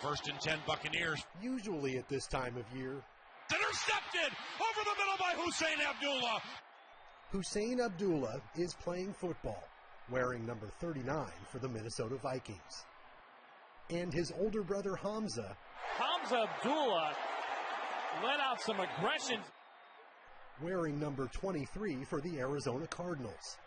First and 10 Buccaneers. Usually at this time of year. Intercepted over the middle by Hussein Abdullah. Hussein Abdullah is playing football, wearing number 39 for the Minnesota Vikings. And his older brother Hamza Abdullah let out some aggression, wearing number 23 for the Arizona Cardinals.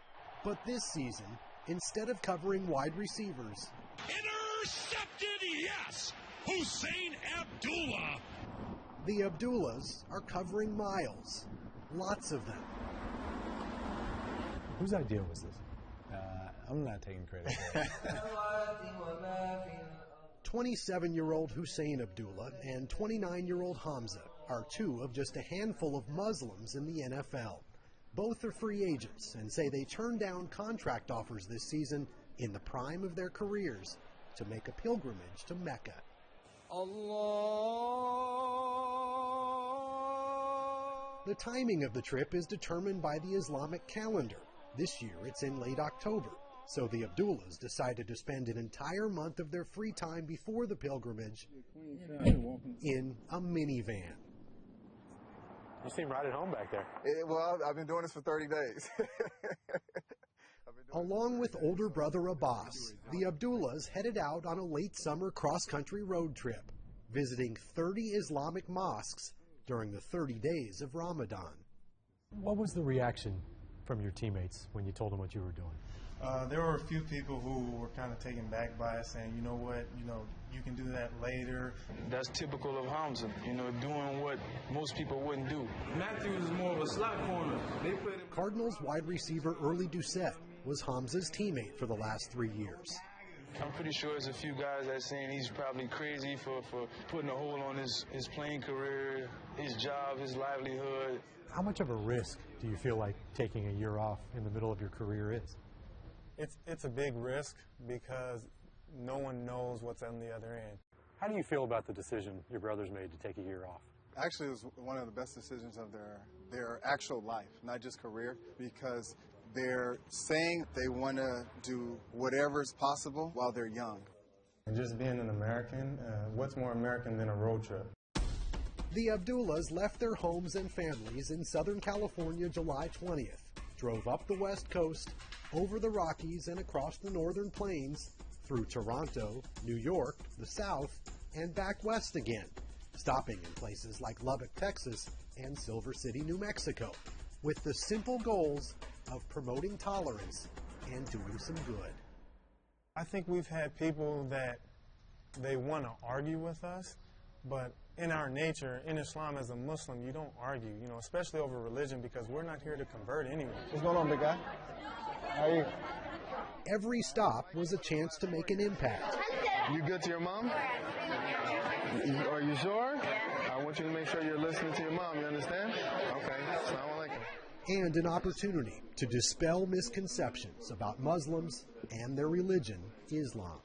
But this season, instead of covering wide receivers, intercepted, yes! Hussein Abdullah. The Abdullahs are covering miles, lots of them. Whose idea was this? I'm not taking credit for it. 27-year-old Hussein Abdullah and 29-year-old Hamza are two of just a handful of Muslims in the NFL. Both are free agents and say they turned down contract offers this season in the prime of their careers to make a pilgrimage to Mecca. The timing of the trip is determined by the Islamic calendar. This year it's in late October, so the Abdullahs decided to spend an entire month of their free time before the pilgrimage in a minivan. You seem right at home back there. Well, I've been doing this for 30 days. Along with older brother Abbas, the Abdullahs headed out on a late summer cross-country road trip, visiting 30 Islamic mosques during the 30 days of Ramadan. What was the reaction from your teammates when you told them what you were doing? There were a few people who were kind of taken back by it, saying, you know what, you can do that later. That's typical of Hamza, doing what most people wouldn't do. Matthews is more of a slot corner. Cardinals wide receiver Early Doucette was Hamza's teammate for the last 3 years. I'm pretty sure there's a few guys that saying he's probably crazy for putting a hold on his playing career, his job, his livelihood. How much of a risk do you feel like taking a year off in the middle of your career is? It's a big risk because no one knows what's on the other end. How do you feel about the decision your brothers made to take a year off? Actually, it was one of the best decisions of their actual life, not just career, because they're saying they want to do whatever is possible while they're young. And just being an American, what's more American than a road trip? The Abdullahs left their homes and families in Southern California July 20th, drove up the West Coast, over the Rockies and across the Northern Plains, through Toronto, New York, the South, and back west again, stopping in places like Lubbock, Texas, and Silver City, New Mexico, with the simple goals of promoting tolerance and doing some good. I think we've had people that they want to argue with us, but in our nature, in Islam as a Muslim, you don't argue, especially over religion, because we're not here to convert anyone. What's going on, big guy? How are you? Every stop was a chance to make an impact. You good to your mom? Are you sure? I want you to make sure you're listening to your mom, you understand? Okay, Assalamu alaikum. And an opportunity to dispel misconceptions about Muslims and their religion, Islam.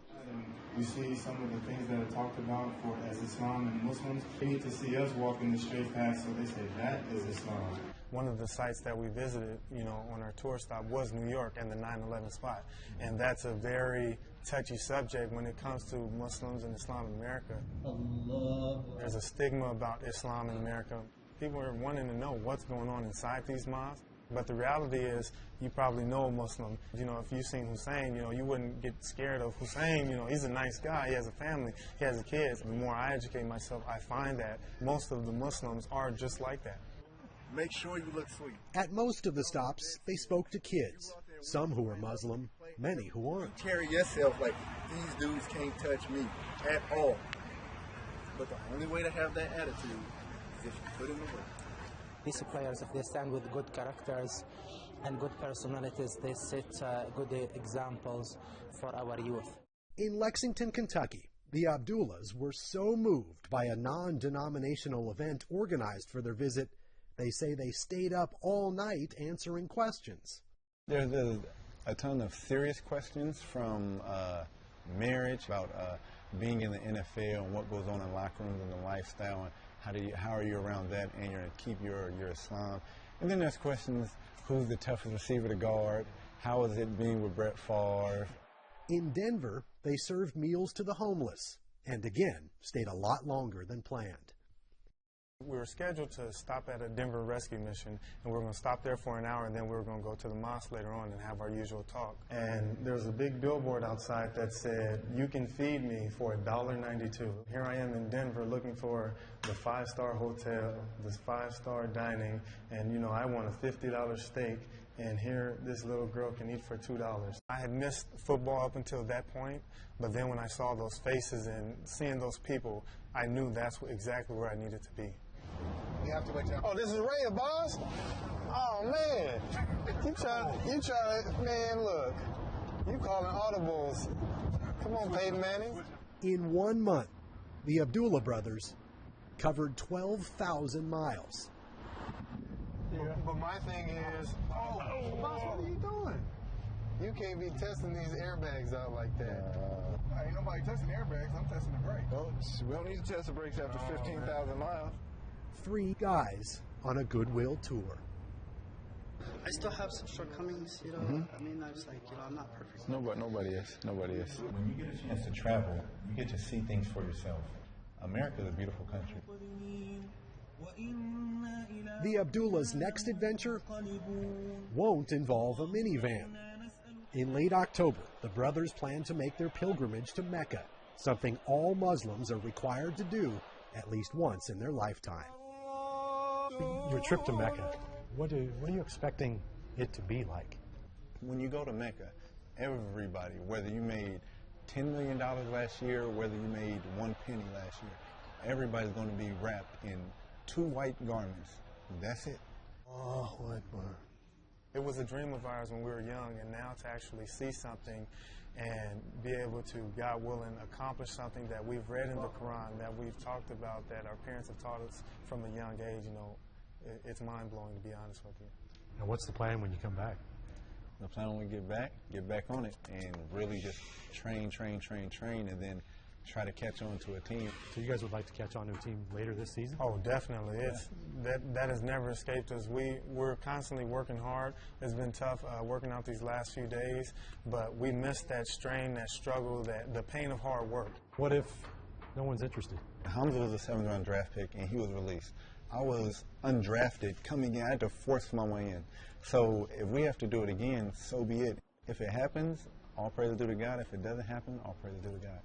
You see some of the things that are talked about as Islam and Muslims. They need to see us walking the straight path, so they say that is Islam. One of the sites that we visited, on our tour stop was New York and the 9/11 spot. And that's a very touchy subject when it comes to Muslims and Islam in America. There's a stigma about Islam in America. People are wanting to know what's going on inside these mosques. But the reality is, you probably know a Muslim. If you've seen Hussein, you wouldn't get scared of Hussein. He's a nice guy. He has a family. He has kids. The more I educate myself, I find that most of the Muslims are just like that. Make sure you look sweet. At most of the stops, they spoke to kids, some who are Muslim, many who aren't. Carry yourself like these dudes can't touch me at all. But the only way to have that attitude is if you put in the work. These players, if they stand with good characters and good personalities, they set good examples for our youth. In Lexington, Kentucky, the Abdullahs were so moved by a non-denominational event organized for their visit, they say they stayed up all night answering questions. There's a ton of serious questions from marriage, about being in the NFL and what goes on in locker rooms and the lifestyle, and how are you around that and you're to keep your Islam. And then there's questions, who's the toughest receiver to guard? How is it being with Brett Favre? In Denver, they served meals to the homeless, and again stayed a lot longer than planned. We were scheduled to stop at a Denver rescue mission, and we were going to stop there for an hour, and then we were going to go to the mosque later on and have our usual talk. And there was a big billboard outside that said, "You can feed me for $1.92. Here I am in Denver looking for the 5-star hotel, this 5-star dining, and you know, I want a $50 steak, and here this little girl can eat for $2. I had missed football up until that point, but then when I saw those faces and seeing those people, I knew that's exactly where I needed to be. You have to wait till. Oh, this is Ray, boss? Oh, man. You try, man, look. You calling audibles. Come on, Peyton Manning. In 1 month, the Abdullah brothers covered 12,000 miles. Yeah. But my thing is, boss, what are you doing? You can't be testing these airbags out like that. Ain't nobody testing airbags. I'm testing the brakes. Well, we don't need to test the brakes after 15,000 miles. 3 guys on a goodwill tour. I still have some shortcomings, you know. I mean, I was like, you know, I'm not perfect. Nobody is. When you get a chance to travel, you get to see things for yourself. America is a beautiful country. The Abdullah's next adventure won't involve a minivan. In late October, the brothers plan to make their pilgrimage to Mecca, something all Muslims are required to do at least once in their lifetime. Your trip to Mecca, what are you expecting it to be like? When you go to Mecca, everybody, whether you made $10 million last year or whether you made 1 penny last year, everybody's going to be wrapped in 2 white garments. That's it. Oh, Akbar. It was a dream of ours when we were young, and now to actually see something and be able to, God willing, accomplish something that we've read in the Quran, that we've talked about, that our parents have taught us from a young age, you know, it's mind-blowing, to be honest with you. And what's the plan when you come back? The plan when we get back on it, and really just train, and then try to catch on to a team. So you guys would like to catch on to a team later this season? Oh, definitely. It's that has never escaped us. We're constantly working hard. It's been tough working out these last few days, but we missed that strain, that struggle, the pain of hard work. What if no one's interested? Hamza was a 7th-round draft pick, and he was released. I was undrafted coming in. I had to force my way in. So if we have to do it again, so be it. If it happens, all praise to God. If it doesn't happen, all praise to God.